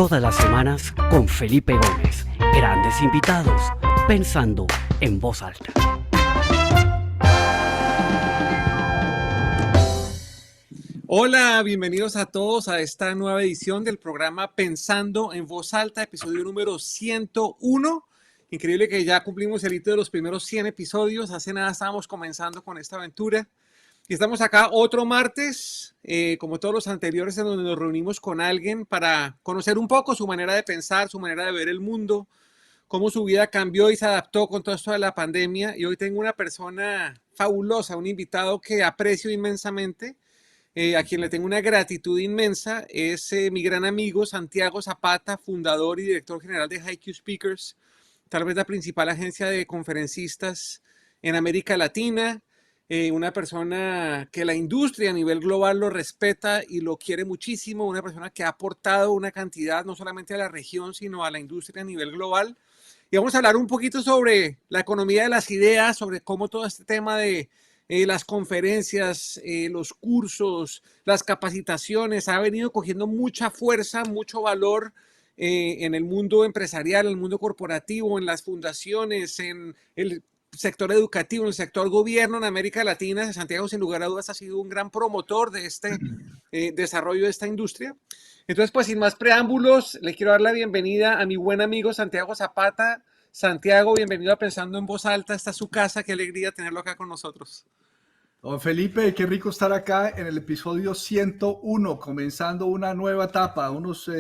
Todas las semanas con Felipe Gómez. Grandes invitados, pensando en voz alta. Hola, bienvenidos a todos a esta nueva edición del programa Pensando en Voz Alta, episodio número 101. Increíble que ya cumplimos el hito de los primeros 100 episodios. Hace nada estábamos comenzando con esta aventura. Y estamos acá otro martes, como todos los anteriores, en donde nos reunimos con alguien para conocer un poco su manera de pensar, su manera de ver el mundo, cómo su vida cambió y se adaptó con todo esto de la pandemia. Y hoy tengo una persona fabulosa, un invitado que aprecio inmensamente, a quien le tengo una gratitud inmensa. Es mi gran amigo Santiago Zapata, fundador y director general de HiQ Speakers, tal vez la principal agencia de conferencistas en América Latina. Una persona que la industria a nivel global lo respeta y lo quiere muchísimo, una persona que ha aportado una cantidad no solamente a la región, sino a la industria a nivel global. Y vamos a hablar un poquito sobre la economía de las ideas, sobre cómo todo este tema de las conferencias, los cursos, las capacitaciones ha venido cogiendo mucha fuerza, mucho valor en el mundo empresarial, en el mundo corporativo, en las fundaciones, en el sector educativo, en el sector gobierno en América Latina. Santiago, sin lugar a dudas, ha sido un gran promotor de este desarrollo de esta industria. Entonces, pues sin más preámbulos, le quiero dar la bienvenida a mi buen amigo Santiago Zapata. Santiago, bienvenido a Pensando en Voz Alta. Esta es su casa, qué alegría tenerlo acá con nosotros. Don Felipe, qué rico estar acá en el episodio 101, comenzando una nueva etapa, unos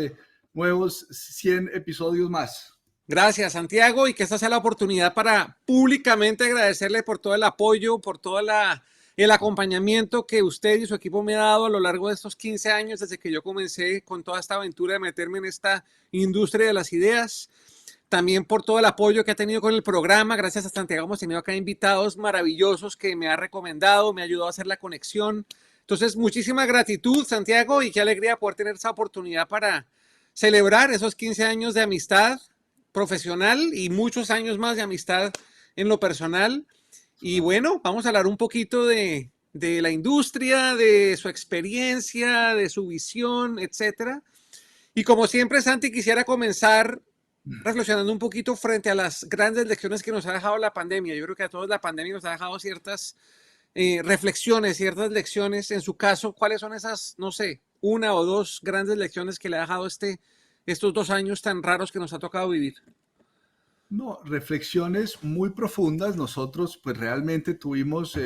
nuevos 100 episodios más. Gracias, Santiago, y que esta sea la oportunidad para públicamente agradecerle por todo el apoyo, por todo el acompañamiento que usted y su equipo me ha dado a lo largo de estos 15 años, desde que yo comencé con toda esta aventura de meterme en esta industria de las ideas. También por todo el apoyo que ha tenido con el programa. Gracias a Santiago hemos tenido acá invitados maravillosos que me ha recomendado, me ha ayudado a hacer la conexión. Entonces, muchísima gratitud, Santiago, y qué alegría poder tener esa oportunidad para celebrar esos 15 años de amistad profesional y muchos años más de amistad en lo personal. Y bueno, vamos a hablar un poquito de la industria, de su experiencia, de su visión, etcétera. Y como siempre, Santi, quisiera comenzar reflexionando un poquito frente a las grandes lecciones que nos ha dejado la pandemia. Yo creo que a todos la pandemia nos ha dejado ciertas reflexiones, ciertas lecciones. En su caso, ¿cuáles son esas, no sé, una o dos grandes lecciones que le ha dejado estos 2 años tan raros que nos ha tocado vivir? No, reflexiones muy profundas. Nosotros pues realmente tuvimos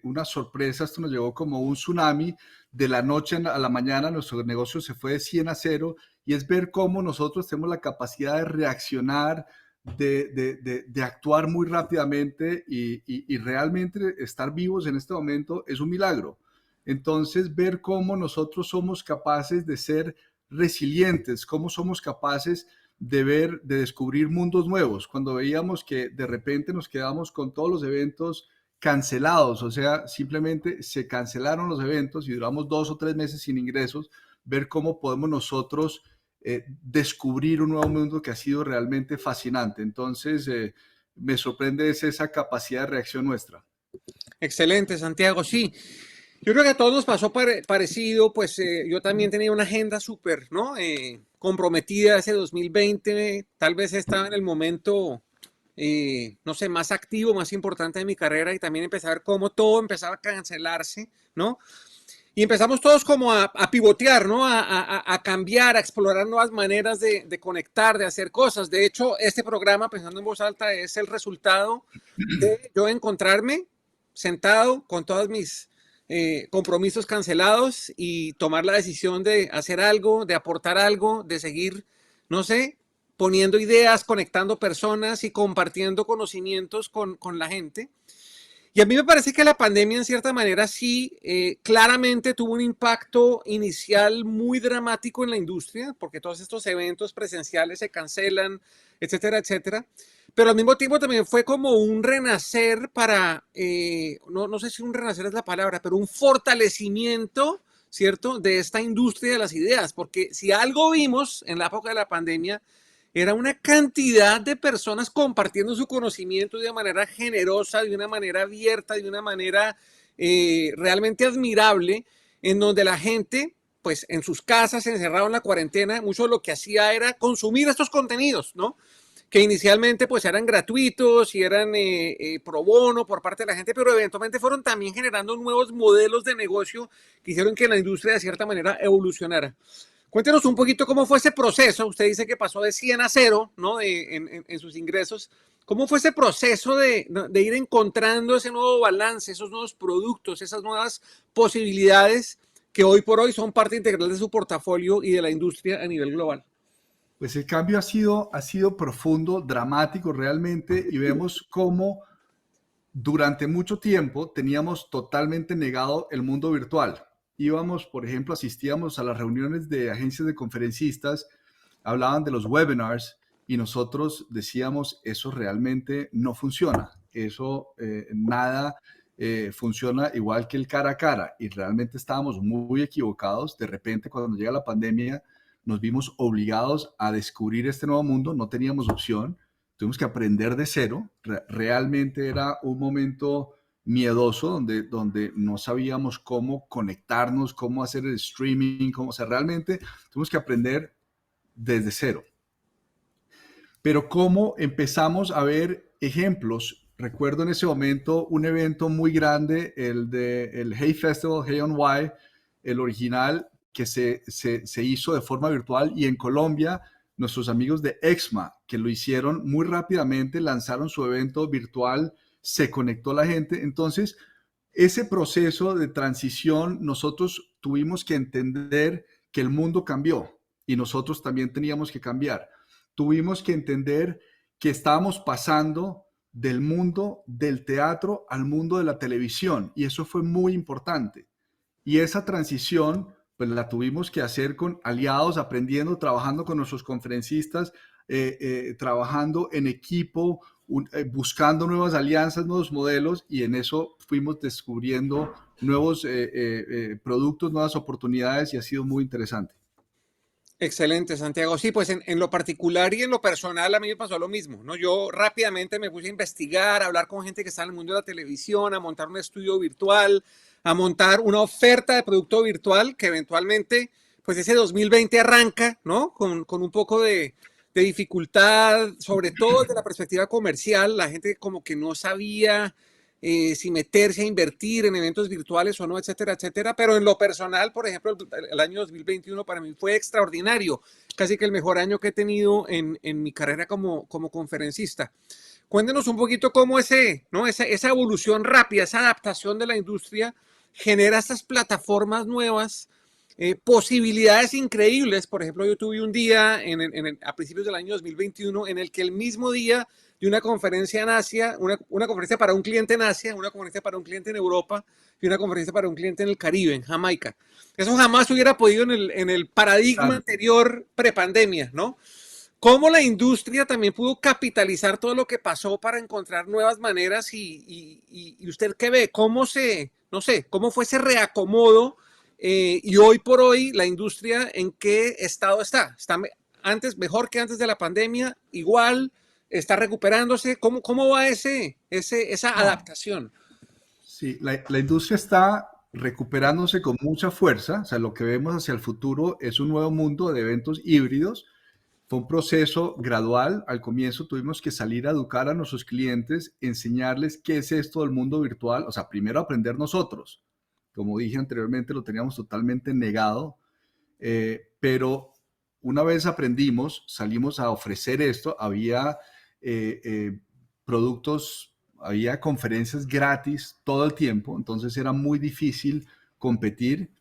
una sorpresa, esto nos llegó como un tsunami. De la noche a la mañana nuestro negocio se fue de 100 a 0 y es ver cómo nosotros tenemos la capacidad de reaccionar, de actuar muy rápidamente y realmente estar vivos en este momento es un milagro. Entonces ver cómo nosotros somos capaces de ser resilientes, cómo somos capaces de descubrir mundos nuevos. Cuando veíamos que de repente nos quedamos con todos los eventos cancelados, o sea, simplemente se cancelaron los eventos y duramos 2 o 3 meses sin ingresos, ver cómo podemos nosotros descubrir un nuevo mundo que ha sido realmente fascinante. Entonces, me sorprende esa capacidad de reacción nuestra. Excelente, Santiago. Sí, yo creo que a todos nos pasó parecido. Pues yo también tenía una agenda súper, ¿no? Comprometida ese 2020. Tal vez estaba en el momento, no sé, más activo, más importante de mi carrera, y también empecé a ver cómo todo empezaba a cancelarse, ¿no? Y empezamos todos como a pivotear, ¿no? A cambiar, a explorar nuevas maneras de conectar, de hacer cosas. De hecho, este programa, Pensando en Voz Alta, es el resultado de yo encontrarme sentado con todos mis compromisos cancelados y tomar la decisión de hacer algo, de aportar algo, de seguir, no sé, poniendo ideas, conectando personas y compartiendo conocimientos con la gente. Y a mí me parece que la pandemia en cierta manera sí, claramente tuvo un impacto inicial muy dramático en la industria, porque todos estos eventos presenciales se cancelan, etcétera, etcétera. Pero al mismo tiempo también fue como un renacer para, no sé si un renacer es la palabra, pero un fortalecimiento, ¿cierto?, de esta industria de las ideas, porque si algo vimos en la época de la pandemia, era una cantidad de personas compartiendo su conocimiento de una manera generosa, de una manera abierta, de una manera realmente admirable, en donde la gente pues en sus casas, encerrado en la cuarentena, mucho de lo que hacía era consumir estos contenidos, ¿no? Que inicialmente pues eran gratuitos y eran pro bono por parte de la gente, pero eventualmente fueron también generando nuevos modelos de negocio que hicieron que la industria de cierta manera evolucionara. Cuéntenos un poquito cómo fue ese proceso. Usted dice que pasó de 100 a 0, ¿no? En sus ingresos. ¿Cómo fue ese proceso de ir encontrando ese nuevo balance, esos nuevos productos, esas nuevas posibilidades que hoy por hoy son parte integral de su portafolio y de la industria a nivel global? Pues el cambio ha sido profundo, dramático realmente, y vemos cómo durante mucho tiempo teníamos totalmente negado el mundo virtual. Íbamos, por ejemplo, asistíamos a las reuniones de agencias de conferencistas, hablaban de los webinars y nosotros decíamos, eso realmente no funciona, eso nada funciona igual que el cara a cara, y realmente estábamos muy equivocados. De repente, cuando llega la pandemia, nos vimos obligados a descubrir este nuevo mundo, no teníamos opción. Tuvimos que aprender de cero. Realmente era un momento miedoso donde no sabíamos cómo conectarnos, cómo hacer el streaming, o sea, realmente tuvimos que aprender desde cero. Pero cómo empezamos a ver ejemplos. Recuerdo en ese momento un evento muy grande, el Hey Festival, Hey on Why, el original, que se hizo de forma virtual, y en Colombia nuestros amigos de Exma, que lo hicieron muy rápidamente, lanzaron su evento virtual, se conectó la gente. Entonces, ese proceso de transición, nosotros tuvimos que entender que el mundo cambió y nosotros también teníamos que cambiar. Tuvimos que entender que estábamos pasando del mundo del teatro al mundo de la televisión, y eso fue muy importante. Y esa transición pues la tuvimos que hacer con aliados, aprendiendo, trabajando con nuestros conferencistas, trabajando en equipo, buscando nuevas alianzas, nuevos modelos, y en eso fuimos descubriendo nuevos productos, nuevas oportunidades, y ha sido muy interesante. Excelente, Santiago. Sí, pues en lo particular y en lo personal a mí me pasó lo mismo, ¿no? Yo rápidamente me puse a investigar, a hablar con gente que está en el mundo de la televisión, a montar un estudio virtual, a montar una oferta de producto virtual que eventualmente, pues ese 2020 arranca, ¿no? Con un poco de dificultad, sobre todo desde la perspectiva comercial. La gente como que no sabía si meterse a invertir en eventos virtuales o no, etcétera, etcétera. Pero en lo personal, por ejemplo, el año 2021 para mí fue extraordinario, casi que el mejor año que he tenido en mi carrera como conferencista. Cuéntenos un poquito cómo ¿no? esa evolución rápida, esa adaptación de la industria genera estas plataformas nuevas, posibilidades increíbles. Por ejemplo, yo tuve un día a principios del año 2021 en el que el mismo día de una conferencia en Asia, una conferencia para un cliente en Asia, una conferencia para un cliente en Europa y una conferencia para un cliente en el Caribe, en Jamaica. Eso jamás hubiera podido en el paradigma anterior prepandemia, ¿no? Cómo la industria también pudo capitalizar todo lo que pasó para encontrar nuevas maneras y usted qué ve, no sé, cómo fue ese reacomodo y hoy por hoy la industria en qué estado está. ¿Está antes, mejor que antes de la pandemia? ¿Igual? ¿Está recuperándose? ¿Cómo va esa adaptación? Sí, la industria está recuperándose con mucha fuerza. O sea, lo que vemos hacia el futuro es un nuevo mundo de eventos híbridos. Fue un proceso gradual. Al comienzo tuvimos que salir a educar a nuestros clientes, enseñarles qué es esto del mundo virtual. O sea, primero aprender nosotros. Como dije anteriormente, lo teníamos totalmente negado. Pero una vez aprendimos, salimos a ofrecer esto. Había productos, había conferencias gratis todo el tiempo. Entonces era muy difícil competir,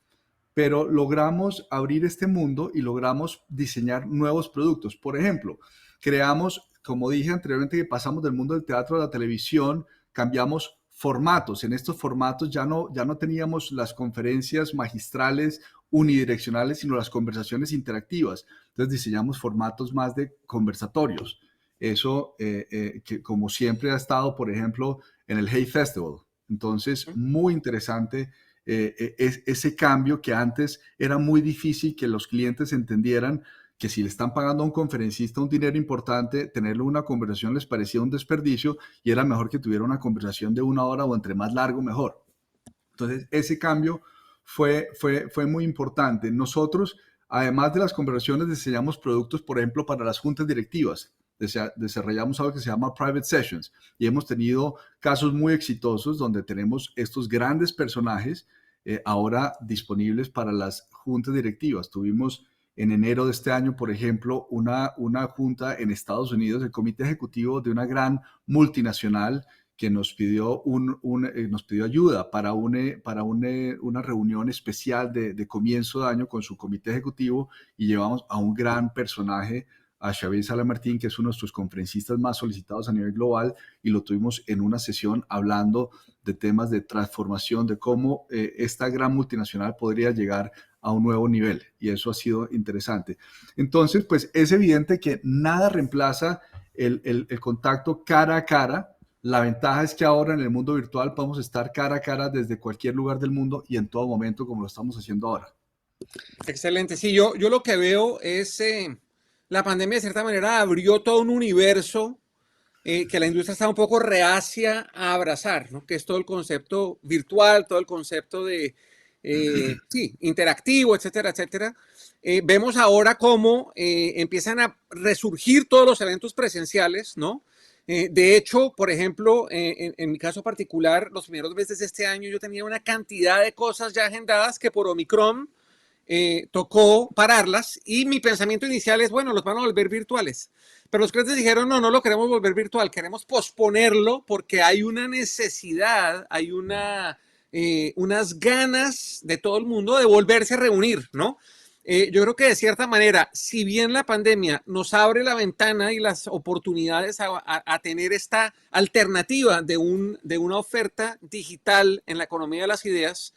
pero logramos abrir este mundo y logramos diseñar nuevos productos. Por ejemplo, creamos, como dije anteriormente, que pasamos del mundo del teatro a la televisión, cambiamos formatos. En estos formatos ya no teníamos las conferencias magistrales unidireccionales, sino las conversaciones interactivas. Entonces diseñamos formatos más de conversatorios. Eso, que como siempre ha estado, por ejemplo, en el Hey Festival. Entonces, muy interesante ese cambio, que antes era muy difícil que los clientes entendieran que si le están pagando a un conferencista un dinero importante, tenerle una conversación les parecía un desperdicio, y era mejor que tuviera una conversación de 1 hora o entre más largo, mejor. Entonces, ese cambio fue muy importante. Nosotros, además de las conversaciones, diseñamos productos, por ejemplo, para las juntas directivas. Desarrollamos algo que se llama Private Sessions y hemos tenido casos muy exitosos donde tenemos estos grandes personajes ahora disponibles para las juntas directivas. Tuvimos en enero de este año, por ejemplo, una junta en Estados Unidos, el comité ejecutivo de una gran multinacional que nos pidió, nos pidió ayuda para una reunión especial de comienzo de año con su comité ejecutivo, y llevamos a un gran personaje, a Xavier Salamartín, que es uno de nuestros conferencistas más solicitados a nivel global, y lo tuvimos en una sesión hablando de temas de transformación, de cómo esta gran multinacional podría llegar a un nuevo nivel, y eso ha sido interesante. Entonces, pues es evidente que nada reemplaza el contacto cara a cara. La ventaja es que ahora en el mundo virtual podemos estar cara a cara desde cualquier lugar del mundo y en todo momento, como lo estamos haciendo ahora. Excelente. Sí, yo lo que veo es la pandemia de cierta manera abrió todo un universo que la industria está un poco reacia a abrazar, ¿no? Que es todo el concepto virtual, todo el concepto de sí, interactivo, etcétera, etcétera. Vemos ahora cómo empiezan a resurgir todos los eventos presenciales, ¿no? De hecho, por ejemplo, en mi caso particular, los primeros meses de este año yo tenía una cantidad de cosas ya agendadas que por Omicron tocó pararlas, y mi pensamiento inicial es, bueno, los van a volver virtuales. Pero los clientes dijeron, no, no lo queremos volver virtual, queremos posponerlo porque hay una necesidad, hay unas ganas de todo el mundo de volverse a reunir, ¿no? Yo creo que de cierta manera, si bien la pandemia nos abre la ventana y las oportunidades a tener esta alternativa de una oferta digital en la economía de las ideas,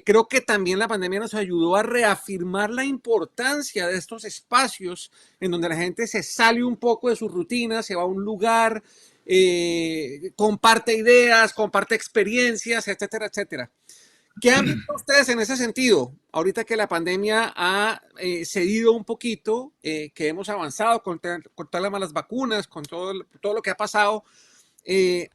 creo que también la pandemia nos ayudó a reafirmar la importancia de estos espacios en donde la gente se sale un poco de su rutina, se va a un lugar, comparte ideas, comparte experiencias, etcétera, etcétera. ¿Qué han visto ustedes en ese sentido? Ahorita que la pandemia ha cedido un poquito, que hemos avanzado con todas las vacunas, con todo lo que ha pasado,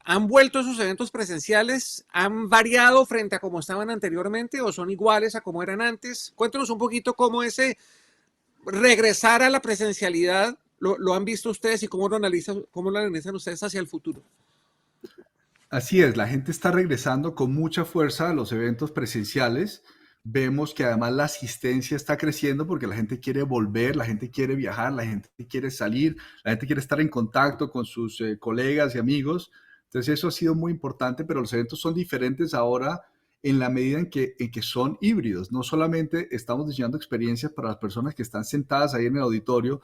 ¿han vuelto esos eventos presenciales? ¿Han variado frente a cómo estaban anteriormente o son iguales a como eran antes? Cuéntanos un poquito cómo ese regresar a la presencialidad lo han visto ustedes y cómo lo analizan ustedes hacia el futuro. Así es, la gente está regresando con mucha fuerza a los eventos presenciales. Vemos que además la asistencia está creciendo porque la gente quiere volver, la gente quiere viajar, la gente quiere salir, la gente quiere estar en contacto con sus colegas y amigos. Entonces eso ha sido muy importante, pero los eventos son diferentes ahora en la medida en que son híbridos. No solamente estamos diseñando experiencias para las personas que están sentadas ahí en el auditorio,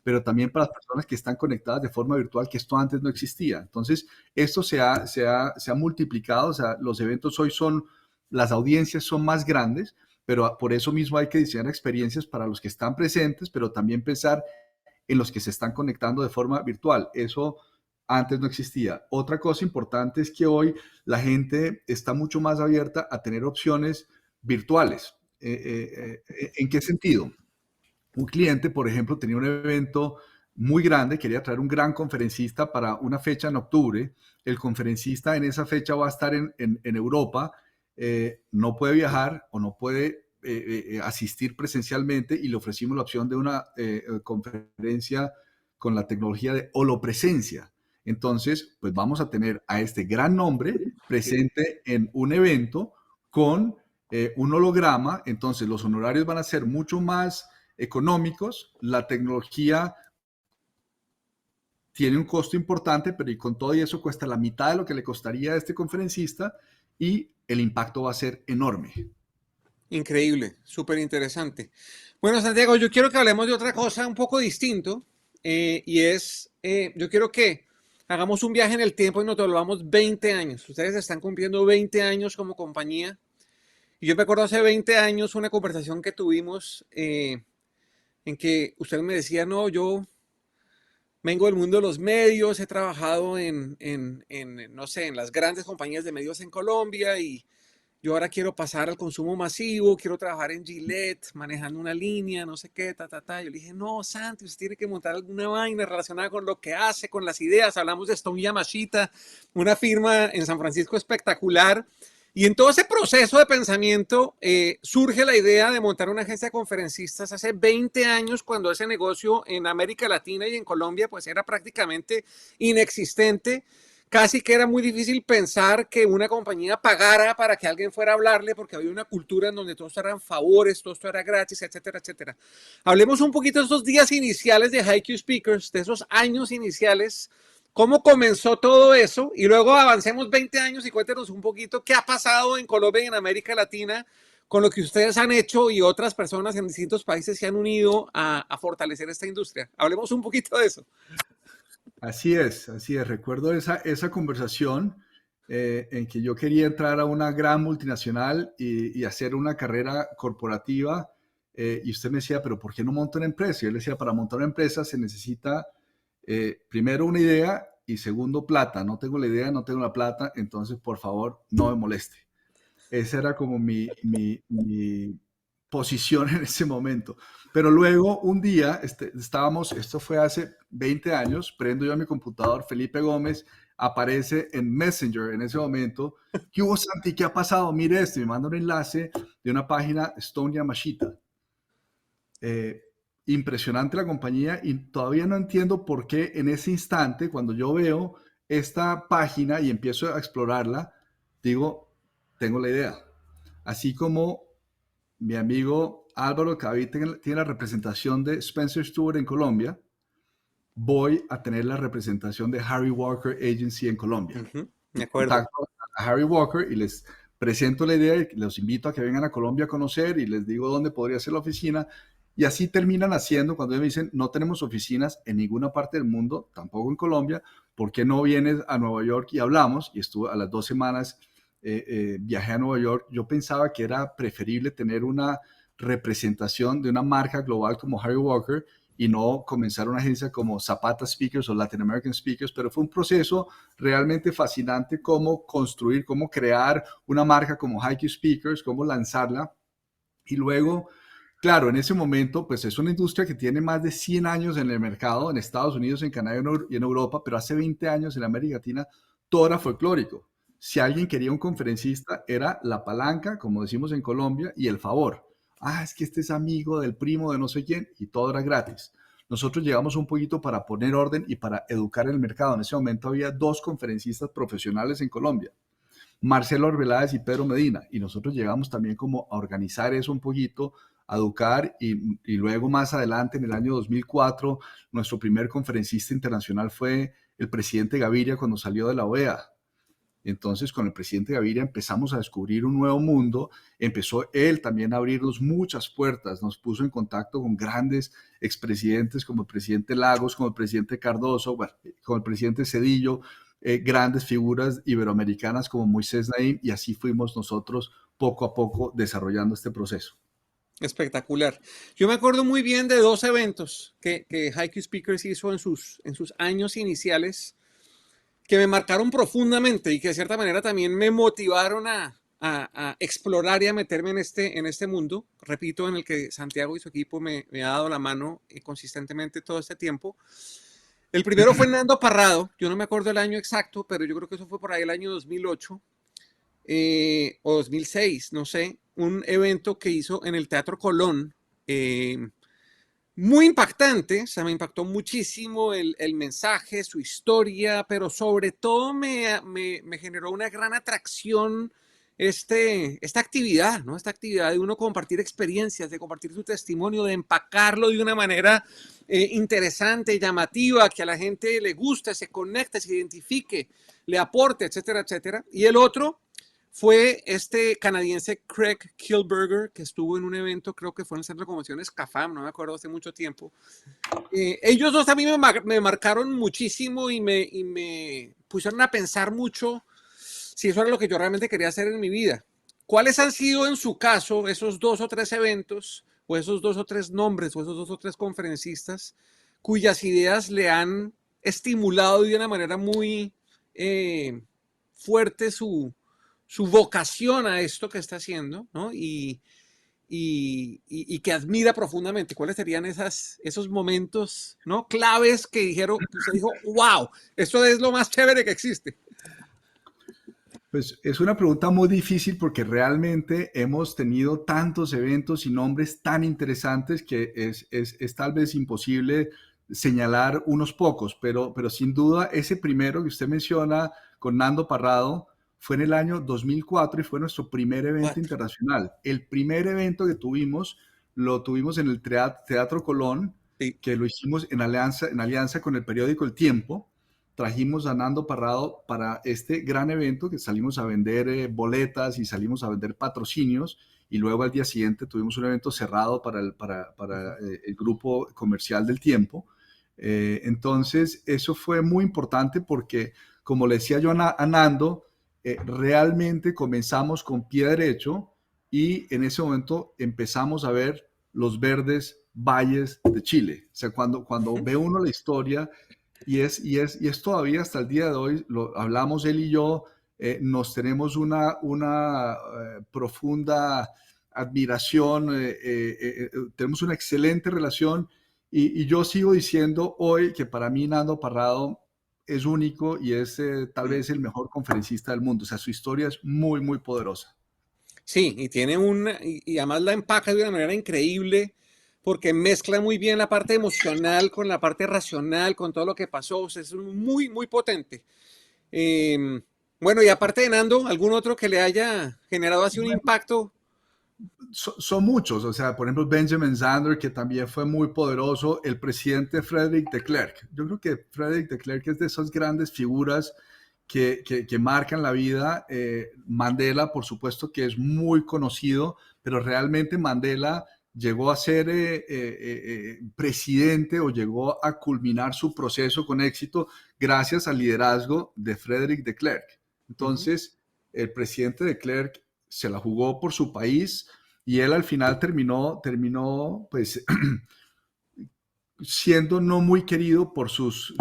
pero también para las personas que están conectadas de forma virtual, que esto antes no existía. Entonces, esto se ha multiplicado. O sea, los eventos hoy las audiencias son más grandes, pero por eso mismo hay que diseñar experiencias para los que están presentes, pero también pensar en los que se están conectando de forma virtual. Eso antes no existía. Otra cosa importante es que hoy la gente está mucho más abierta a tener opciones virtuales. ¿En qué sentido? Un cliente, por ejemplo, tenía un evento muy grande, quería traer un gran conferencista para una fecha en octubre. El conferencista en esa fecha va a estar en Europa, no puede viajar o no puede asistir presencialmente, y le ofrecimos la opción de una conferencia con la tecnología de holopresencia. Entonces, pues vamos a tener a este gran nombre presente en un evento con un holograma. Entonces, los honorarios van a ser mucho más económicos. La tecnología tiene un costo importante, pero y con todo eso cuesta la mitad de lo que le costaría a este conferencista, y el impacto va a ser enorme. Increíble, súper interesante. Bueno, Santiago, yo quiero que hablemos de otra cosa un poco distinto, y es, yo quiero que hagamos un viaje en el tiempo y nos devolvamos 20 años. Ustedes están cumpliendo 20 años como compañía. Y yo me acuerdo hace 20 años una conversación que tuvimos en que usted me decía, no, yo vengo del mundo de los medios, he trabajado no sé, en las grandes compañías de medios en Colombia, y yo ahora quiero pasar al consumo masivo, quiero trabajar en Gillette, manejando una línea, no sé qué, Yo le dije, no, Santi, usted tiene que montar alguna vaina relacionada con lo que hace, con las ideas. Hablamos de Stone Yamashita, una firma en San Francisco espectacular, Y en todo ese proceso de pensamiento surge la idea de montar una agencia de conferencistas hace 20 años, cuando ese negocio en América Latina y en Colombia pues era prácticamente inexistente. Casi que era muy difícil pensar que una compañía pagara para que alguien fuera a hablarle, porque había una cultura en donde todo esto eran favores, todo esto era gratis, etcétera, etcétera. Hablemos un poquito de esos días iniciales de HiQ Speakers, de esos años iniciales. ¿Cómo comenzó todo eso? Y luego avancemos 20 años y cuéntenos un poquito qué ha pasado en Colombia y en América Latina con lo que ustedes han hecho y otras personas en distintos países se han unido a fortalecer esta industria. Hablemos un poquito de eso. Así es, así es. Recuerdo esa conversación en que yo quería entrar a una gran multinacional y hacer una carrera corporativa. Y usted me decía, pero ¿por qué no monto una empresa? Y yo le decía, para montar una empresa se necesita primero una idea y segundo plata. No tengo la idea, no tengo la plata, entonces por favor no me moleste. Esa era como mi posición en ese momento. Pero luego un día esto fue hace 20 años, prendo yo a mi computador, Felipe Gómez aparece en Messenger en ese momento. ¿Qué hubo, Santi? ¿Qué ha pasado? Mire esto, me manda un enlace de una página, Stone Yamashita. Impresionante la compañía y todavía no entiendo por qué en ese instante, cuando yo veo esta página y empiezo a explorarla, digo, tengo la idea. Así como mi amigo Álvaro Cavi tiene la representación de Spencer Stuart en Colombia, voy a tener la representación de Harry Walker Agency en Colombia. De acuerdo. Contacto a Harry Walker y les presento la idea y los invito a que vengan a Colombia a conocer y les digo dónde podría ser la oficina. Y así terminan haciendo cuando me dicen, no tenemos oficinas en ninguna parte del mundo, tampoco en Colombia, ¿por qué no vienes a Nueva York y hablamos? Y estuve a las 2 semanas, viajé a Nueva York. Yo pensaba que era preferible tener una representación de una marca global como Harry Walker y no comenzar una agencia como Zapata Speakers o Latin American Speakers, pero fue un proceso realmente fascinante cómo construir, cómo crear una marca como HiQ Speakers, cómo lanzarla y luego... Claro, en ese momento, pues es una industria que tiene más de 100 años en el mercado, en Estados Unidos, en Canadá y en Europa, pero hace 20 años en América Latina todo era folclórico. Si alguien quería un conferencista, era la palanca, como decimos en Colombia, y el favor. Ah, es que este es amigo del primo de no sé quién, y todo era gratis. Nosotros llegamos un poquito para poner orden y para educar el mercado. En ese momento había 2 conferencistas profesionales en Colombia. Marcelo Arbeláez y Pedro Medina, y nosotros llegamos también como a organizar eso un poquito, a educar y luego más adelante en el año 2004 nuestro primer conferencista internacional fue el presidente Gaviria cuando salió de la OEA. Entonces con el presidente Gaviria empezamos a descubrir un nuevo mundo, empezó él también a abrirnos muchas puertas, nos puso en contacto con grandes expresidentes como el presidente Lagos, como el presidente Cardoso, bueno, con el presidente Zedillo, grandes figuras iberoamericanas como Moisés Naim y así fuimos nosotros poco a poco desarrollando este proceso. Espectacular. Yo me acuerdo muy bien de 2 eventos que HiQ Speakers hizo en sus años iniciales que me marcaron profundamente y que de cierta manera también me motivaron a explorar y a meterme en este mundo, repito, en el que Santiago y su equipo me ha dado la mano consistentemente todo este tiempo. El primero fue Nando Parrado, yo no me acuerdo el año exacto, pero yo creo que eso fue por ahí el año 2008 o 2006, no sé, un evento que hizo en el Teatro Colón, muy impactante, o sea, me impactó muchísimo el mensaje, su historia, pero sobre todo me generó una gran atracción esta actividad, ¿no? Esta actividad de uno compartir experiencias, de compartir su testimonio, de empacarlo de una manera interesante, llamativa, que a la gente le guste, se conecte, se identifique, le aporte, etcétera, etcétera. Y el otro fue este canadiense Craig Kilberger, que estuvo en un evento, creo que fue en el Centro de Convenciones CAFAM, no me acuerdo, hace mucho tiempo. Ellos dos a mí me marcaron muchísimo y me pusieron a pensar mucho si eso era lo que yo realmente quería hacer en mi vida. ¿Cuáles han sido en su caso esos 2 o 3 eventos, o esos 2 o 3 nombres, o esos 2 o 3 conferencistas cuyas ideas le han estimulado de una manera muy fuerte su vocación a esto que está haciendo, ¿no? Y que admira profundamente? ¿Cuáles serían esos momentos, ¿no?, claves que usted dijo, wow, esto es lo más chévere que existe? Pues es una pregunta muy difícil porque realmente hemos tenido tantos eventos y nombres tan interesantes que es tal vez imposible señalar unos pocos, pero sin duda ese primero que usted menciona con Nando Parrado fue en el año 2004 y fue nuestro primer evento Cuatro. internacional. El primer evento que tuvimos lo tuvimos en el Teatro Colón, Sí. que lo hicimos en alianza con el periódico El Tiempo. Trajimos a Nando Parrado para este gran evento que salimos a vender boletas y salimos a vender patrocinios y luego al día siguiente tuvimos un evento cerrado para el grupo comercial del Tiempo. Entonces eso fue muy importante porque, como le decía yo a Nando, realmente comenzamos con pie derecho y en ese momento empezamos a ver los verdes valles de Chile. O sea, cuando ve uno la historia y es todavía hasta el día de hoy, lo hablamos él y yo, nos tenemos una profunda admiración, tenemos una excelente relación y yo sigo diciendo hoy que para mí Nando Parrado es único y es tal vez el mejor conferencista del mundo. O sea, su historia es muy, muy poderosa. Sí, y tiene y además la empaca de una manera increíble porque mezcla muy bien la parte emocional con la parte racional, con todo lo que pasó. O sea, es muy, muy potente. Eh, bueno, y aparte de Nando, ¿algún otro que le haya generado así un impacto? Son muchos, o sea, por ejemplo, Benjamin Zander, que también fue muy poderoso, el presidente Frédéric de Klerk. Yo creo que Frédéric de Klerk es de esas grandes figuras que marcan la vida. Mandela, por supuesto, que es muy conocido, pero realmente Mandela llegó a ser presidente o llegó a culminar su proceso con éxito gracias al liderazgo de Frédéric de Klerk. Ujú. Entonces, el presidente de Klerk se la jugó por su país y él al final terminó pues siendo no muy querido por sus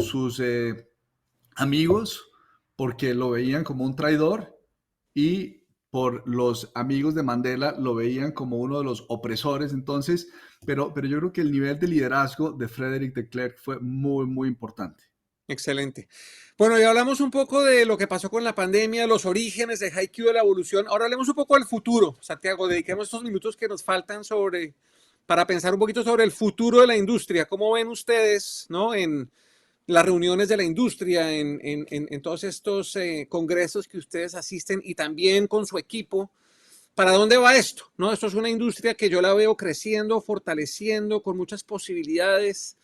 amigos porque lo veían como un traidor y por los amigos de Mandela lo veían como uno de los opresores. Entonces, pero yo creo que el nivel de liderazgo de Frédéric de Klerk fue muy, muy importante. Excelente. Bueno, ya hablamos un poco de lo que pasó con la pandemia, los orígenes de Haikyuu, de la evolución. Ahora hablemos un poco del futuro. Santiago, dediquemos estos minutos que nos faltan para pensar un poquito sobre el futuro de la industria. ¿Cómo ven ustedes, ¿no? En las reuniones de la industria, en todos estos congresos que ustedes asisten y también con su equipo? ¿Para dónde va esto? ¿No? Esto es una industria que yo la veo creciendo, fortaleciendo, con muchas posibilidades.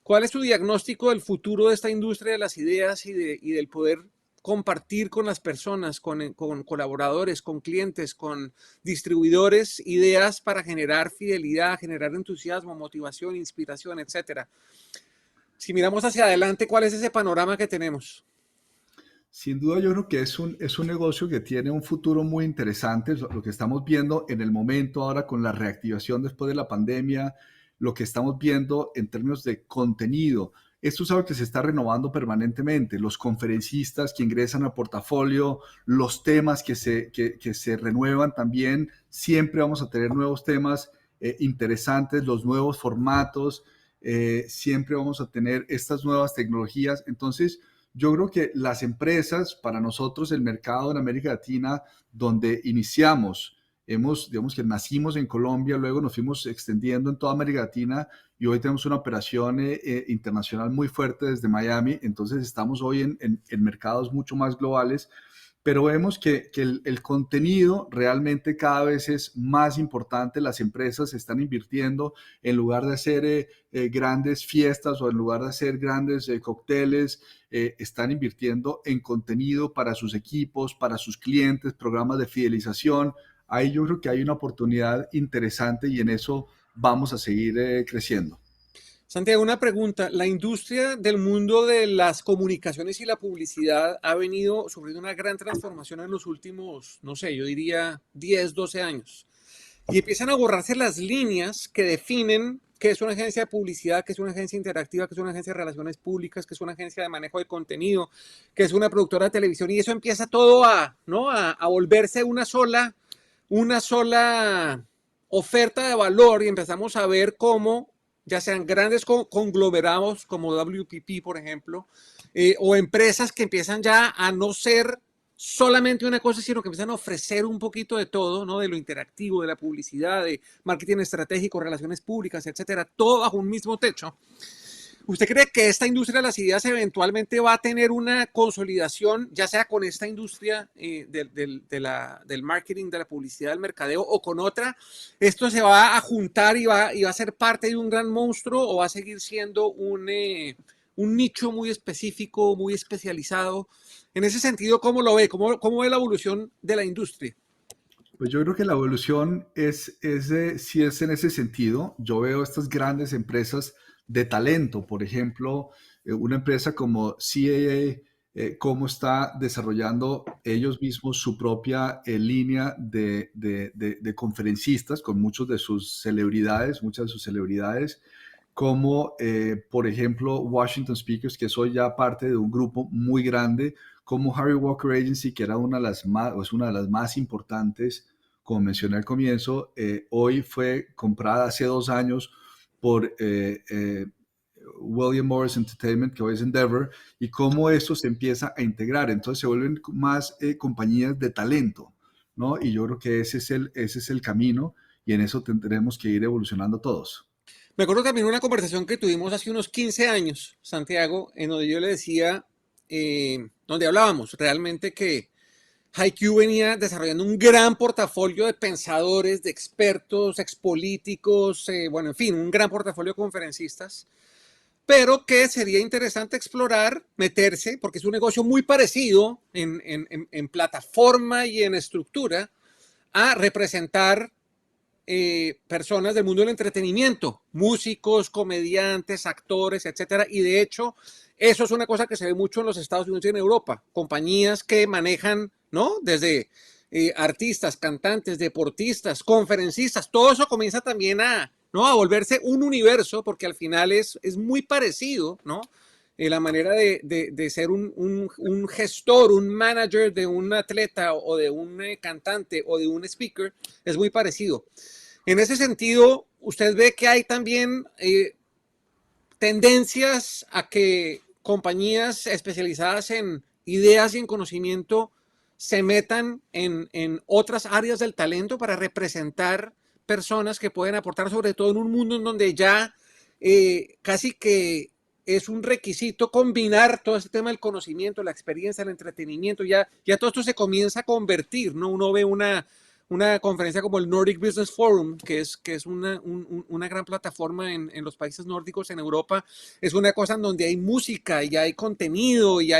¿Cuál es su diagnóstico del futuro de esta industria de las ideas y del poder compartir con las personas, con colaboradores, con clientes, con distribuidores, ideas para generar fidelidad, generar entusiasmo, motivación, inspiración, etcétera? Si miramos hacia adelante, ¿cuál es ese panorama que tenemos? Sin duda yo creo que es un negocio que tiene un futuro muy interesante, lo que estamos viendo en el momento ahora con la reactivación después de la pandemia, lo que estamos viendo en términos de contenido. Esto es algo que se está renovando permanentemente. Los conferencistas que ingresan al portafolio, los temas que se renuevan también, siempre vamos a tener nuevos temas interesantes, los nuevos formatos, siempre vamos a tener estas nuevas tecnologías. Entonces, yo creo que las empresas, para nosotros, el mercado en América Latina, donde iniciamos, digamos que nacimos en Colombia, luego nos fuimos extendiendo en toda América Latina y hoy tenemos una operación internacional muy fuerte desde Miami, entonces estamos hoy en mercados mucho más globales, pero vemos que el contenido realmente cada vez es más importante. Las empresas están invirtiendo en lugar de hacer grandes fiestas o en lugar de hacer grandes cócteles, están invirtiendo en contenido para sus equipos, para sus clientes, programas de fidelización. Ahí yo creo que hay una oportunidad interesante y en eso vamos a seguir creciendo. Santiago, una pregunta. La industria del mundo de las comunicaciones y la publicidad ha venido sufriendo una gran transformación en los últimos, no sé, yo diría 10, 12 años. Y empiezan a borrarse las líneas que definen qué es una agencia de publicidad, qué es una agencia interactiva, qué es una agencia de relaciones públicas, qué es una agencia de manejo de contenido, qué es una productora de televisión. Y eso empieza todo ¿no? a volverse una sola oferta de valor y empezamos a ver cómo ya sean grandes conglomerados como WPP, por ejemplo, o empresas que empiezan ya a no ser solamente una cosa, sino que empiezan a ofrecer un poquito de todo, ¿no? De lo interactivo, de la publicidad, de marketing estratégico, relaciones públicas, etcétera, todo bajo un mismo techo. ¿Usted cree que esta industria de las ideas eventualmente va a tener una consolidación, ya sea con esta industria del marketing, de la publicidad, del mercadeo o con otra? ¿Esto se va a juntar y va a ser parte de un gran monstruo o va a seguir siendo un nicho muy específico, muy especializado? En ese sentido, ¿cómo lo ve? ¿Cómo ve la evolución de la industria? Pues yo creo que la evolución sí es en ese sentido. Yo veo estas grandes empresas de talento, por ejemplo, una empresa como CAA, cómo está desarrollando ellos mismos su propia línea de conferencistas con muchas de sus celebridades, como por ejemplo Washington Speakers, que soy ya parte de un grupo muy grande, como Harry Walker Agency, que era es una de las más importantes, como mencioné al comienzo, hoy fue comprada hace 2 años por William Morris Entertainment, que hoy es Endeavor, y cómo eso se empieza a integrar. Entonces se vuelven más compañías de talento, ¿no? Y yo creo que ese es el camino y en eso tendremos que ir evolucionando todos. Me acuerdo también una conversación que tuvimos hace unos 15 años, Santiago, en donde yo le decía, donde hablábamos realmente que HiQ venía desarrollando un gran portafolio de pensadores, de expertos, expolíticos, bueno, en fin, un gran portafolio de conferencistas, pero que sería interesante explorar, meterse, porque es un negocio muy parecido en plataforma y en estructura, a representar personas del mundo del entretenimiento, músicos, comediantes, actores, etcétera. Y de hecho, eso es una cosa que se ve mucho en los Estados Unidos y en Europa. Compañías que manejan, ¿no? Desde artistas, cantantes, deportistas, conferencistas, todo eso comienza también ¿no? A volverse un universo, porque al final es muy parecido, ¿no? La manera de ser un gestor, un manager de un atleta o de un cantante o de un speaker es muy parecido. En ese sentido, usted ve que hay también tendencias a que compañías especializadas en ideas y en conocimiento se metan en otras áreas del talento para representar personas que pueden aportar, sobre todo en un mundo en donde ya casi que es un requisito combinar todo este tema del conocimiento, la experiencia, el entretenimiento, ya todo esto se comienza a convertir, ¿no? Uno ve una conferencia como el Nordic Business Forum, que es una gran plataforma en los países nórdicos, en Europa, es una cosa en donde hay música y hay contenido y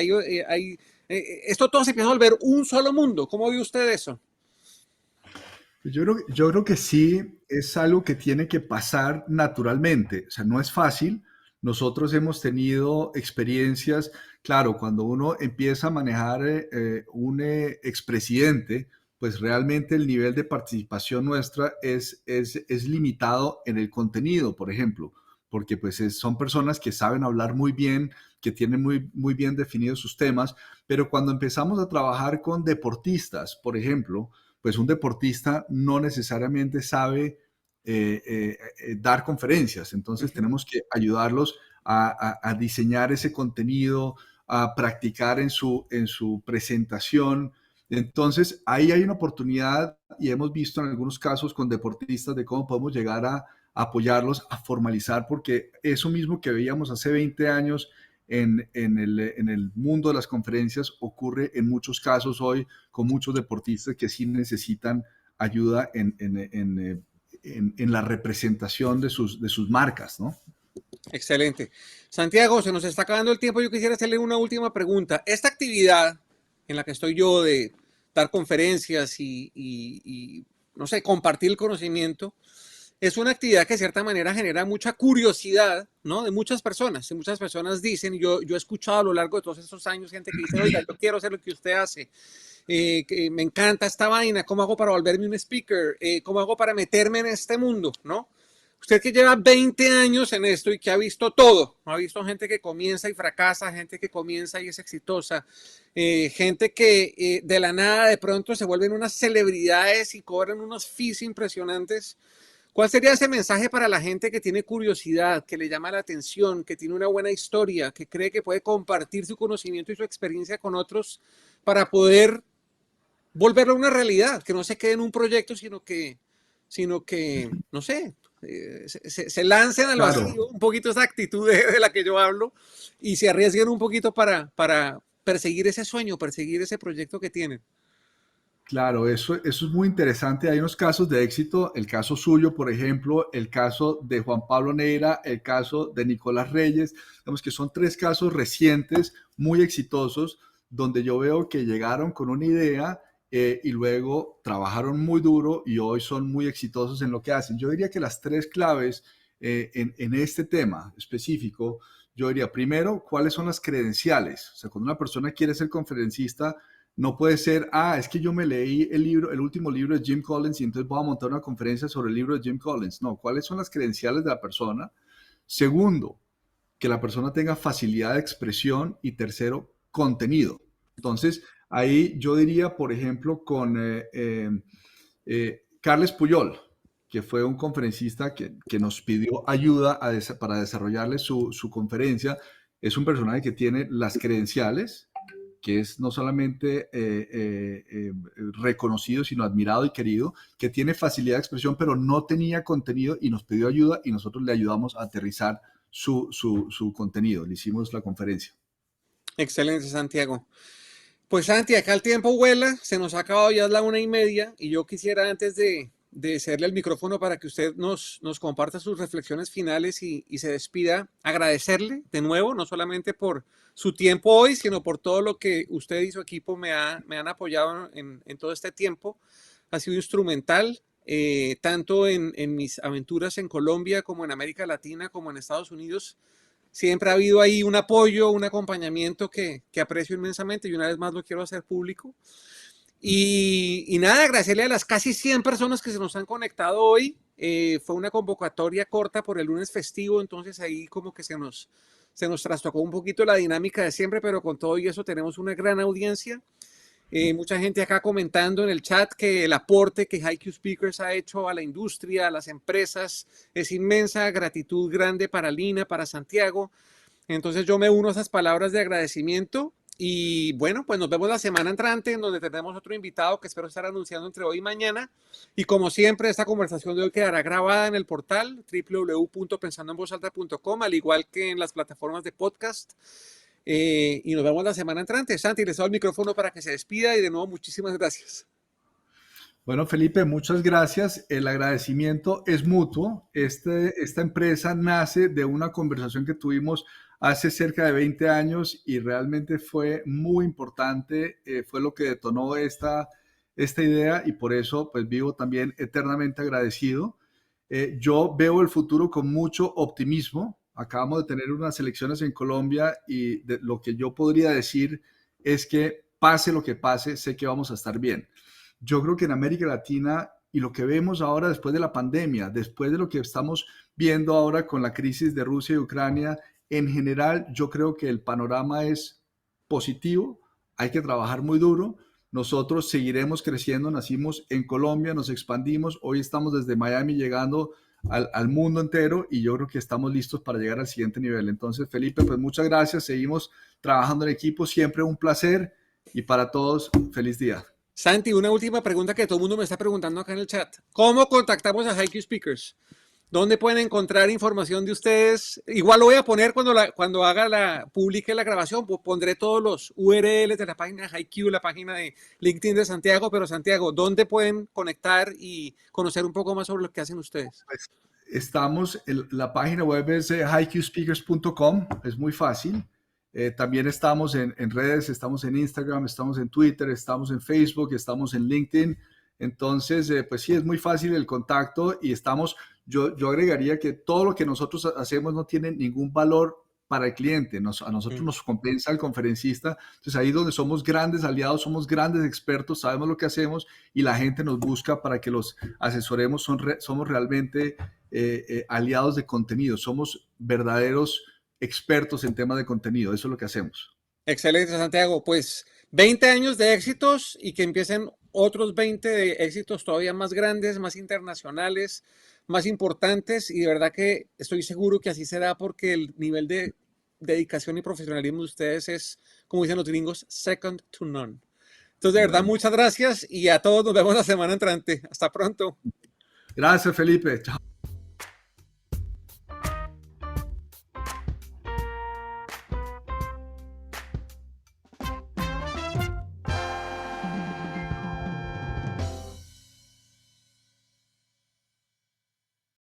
esto todo se empieza a volver un solo mundo. ¿Cómo ve usted eso? Yo creo que sí es algo que tiene que pasar naturalmente. O sea, no es fácil. Nosotros hemos tenido experiencias, claro, cuando uno empieza a manejar un expresidente, pues realmente el nivel de participación nuestra es limitado en el contenido, por ejemplo, porque pues son personas que saben hablar muy bien, que tienen muy bien definidos sus temas, pero cuando empezamos a trabajar con deportistas, por ejemplo, pues un deportista no necesariamente sabe dar conferencias. Entonces tenemos que ayudarlos a diseñar ese contenido, a practicar en su presentación. Entonces ahí hay una oportunidad y hemos visto en algunos casos con deportistas de cómo podemos llegar a apoyarlos, a formalizar, porque eso mismo que veíamos hace 20 años en el mundo de las conferencias ocurre en muchos casos hoy con muchos deportistas que sí necesitan ayuda en la representación de sus marcas, ¿no? Excelente. Santiago, se nos está acabando el tiempo. Yo quisiera hacerle una última pregunta. Esta actividad en la que estoy yo de dar conferencias y no sé, compartir el conocimiento, es una actividad que de cierta manera genera mucha curiosidad, ¿no? De muchas personas. Y muchas personas dicen, yo he escuchado a lo largo de todos estos años gente que dice, oiga, yo quiero hacer lo que usted hace. Que me encanta esta vaina, ¿cómo hago para volverme un speaker? ¿Cómo hago para meterme en este mundo? ¿No? Usted que lleva 20 años en esto y que ha visto todo, ha visto gente que comienza y fracasa, gente que comienza y es exitosa, gente que de la nada de pronto se vuelven unas celebridades y cobran unos fees impresionantes. ¿Cuál sería ese mensaje para la gente que tiene curiosidad, que le llama la atención, que tiene una buena historia, que cree que puede compartir su conocimiento y su experiencia con otros para poder volverlo una realidad, que no se quede en un proyecto, sino que no sé, se lancen al Claro, vacío, un poquito esa actitud de la que yo hablo, y se arriesguen un poquito para perseguir ese sueño, perseguir ese proyecto que tienen? claro, eso es muy interesante. Hay unos casos de éxito, el caso suyo, por ejemplo, el caso de Juan Pablo Neira, el caso de Nicolás Reyes, digamos que son tres casos recientes, muy exitosos, donde yo veo que llegaron con una idea y luego trabajaron muy duro y hoy son muy exitosos en lo que hacen. Yo diría que las tres claves en este tema específico, yo diría, primero, ¿cuáles son las credenciales? O sea, cuando una persona quiere ser conferencista, no puede ser, es que yo me leí el libro, el último libro de Jim Collins y entonces voy a montar una conferencia sobre el libro de Jim Collins. No, ¿cuáles son las credenciales de la persona? Segundo, que la persona tenga facilidad de expresión y tercero, contenido. Entonces, ahí yo diría, por ejemplo, con Carles Puyol, que fue un conferencista que nos pidió ayuda para desarrollarle su conferencia. Es un personaje que tiene las credenciales, que es no solamente reconocido, sino admirado y querido, que tiene facilidad de expresión, pero no tenía contenido y nos pidió ayuda y nosotros le ayudamos a aterrizar su contenido. Le hicimos la conferencia. Excelente, Santiago. Pues Santi, acá el tiempo vuela, se nos ha acabado ya la 1:30 y yo quisiera antes de cederle el micrófono para que usted nos comparta sus reflexiones finales y se despida, agradecerle de nuevo, no solamente por su tiempo hoy, sino por todo lo que usted y su equipo me han apoyado en todo este tiempo. Ha sido instrumental, tanto en mis aventuras en Colombia como en América Latina, como en Estados Unidos. Siempre ha habido ahí un apoyo, un acompañamiento que aprecio inmensamente y una vez más lo quiero hacer público. Y nada, agradecerle a las casi 100 personas que se nos han conectado hoy. Fue una convocatoria corta por el lunes festivo, entonces ahí como que se nos trastocó un poquito la dinámica de siempre, pero con todo y eso tenemos una gran audiencia. Mucha gente acá comentando en el chat que el aporte que HiQ Speakers ha hecho a la industria, a las empresas, es inmensa. Gratitud grande para Lina, para Santiago. Entonces yo me uno a esas palabras de agradecimiento y bueno, pues nos vemos la semana entrante en donde tendremos otro invitado que espero estar anunciando entre hoy y mañana. Y como siempre, esta conversación de hoy quedará grabada en el portal www.pensandoenvozalta.com, al igual que en las plataformas de podcast. Y nos vemos la semana entrante. Santi, les doy el micrófono para que se despida y de nuevo muchísimas gracias. Bueno, Felipe, muchas gracias. El agradecimiento es mutuo. Esta empresa nace de una conversación que tuvimos hace cerca de 20 años y realmente fue muy importante. Fue lo que detonó esta idea y por eso pues vivo también eternamente agradecido. Yo veo el futuro con mucho optimismo. Acabamos de tener unas elecciones en Colombia y lo que yo podría decir es que pase lo que pase, sé que vamos a estar bien. Yo creo que en América Latina y lo que vemos ahora después de la pandemia, después de lo que estamos viendo ahora con la crisis de Rusia y Ucrania, en general yo creo que el panorama es positivo, hay que trabajar muy duro, nosotros seguiremos creciendo, nacimos en Colombia, nos expandimos, hoy estamos desde Miami llegando al mundo entero y yo creo que estamos listos para llegar al siguiente nivel. Entonces, Felipe, pues muchas gracias, seguimos trabajando en equipo, siempre un placer y para todos, feliz día. Santi, una última pregunta que todo el mundo me está preguntando acá en el chat. ¿Cómo contactamos a HiQ Speakers? ¿Dónde pueden encontrar información de ustedes? Igual lo voy a poner cuando publique la grabación, pues pondré todos los URLs de la página de HiQ, la página de LinkedIn de Santiago, pero Santiago, ¿dónde pueden conectar y conocer un poco más sobre lo que hacen ustedes? Pues estamos, la página web es hiqspeakers.com, es muy fácil. También estamos en redes, estamos en Instagram, estamos en Twitter, estamos en Facebook, estamos en LinkedIn. Entonces, pues sí, es muy fácil el contacto y yo agregaría que todo lo que nosotros hacemos no tiene ningún valor para el cliente. A nosotros nos compensa el conferencista. Entonces, ahí donde somos grandes aliados, somos grandes expertos, sabemos lo que hacemos y la gente nos busca para que los asesoremos. Somos realmente aliados de contenido, somos verdaderos expertos en temas de contenido, eso es lo que hacemos. Excelente, Santiago. Pues 20 años de éxitos y que empiecen otros 20 de éxitos todavía más grandes, más internacionales, más importantes, y de verdad que estoy seguro que así será porque el nivel de dedicación y profesionalismo de ustedes es, como dicen los gringos, second to none. Entonces, de verdad, Bueno, muchas gracias y a todos nos vemos la semana entrante. Hasta pronto. gracias, Felipe. Chao.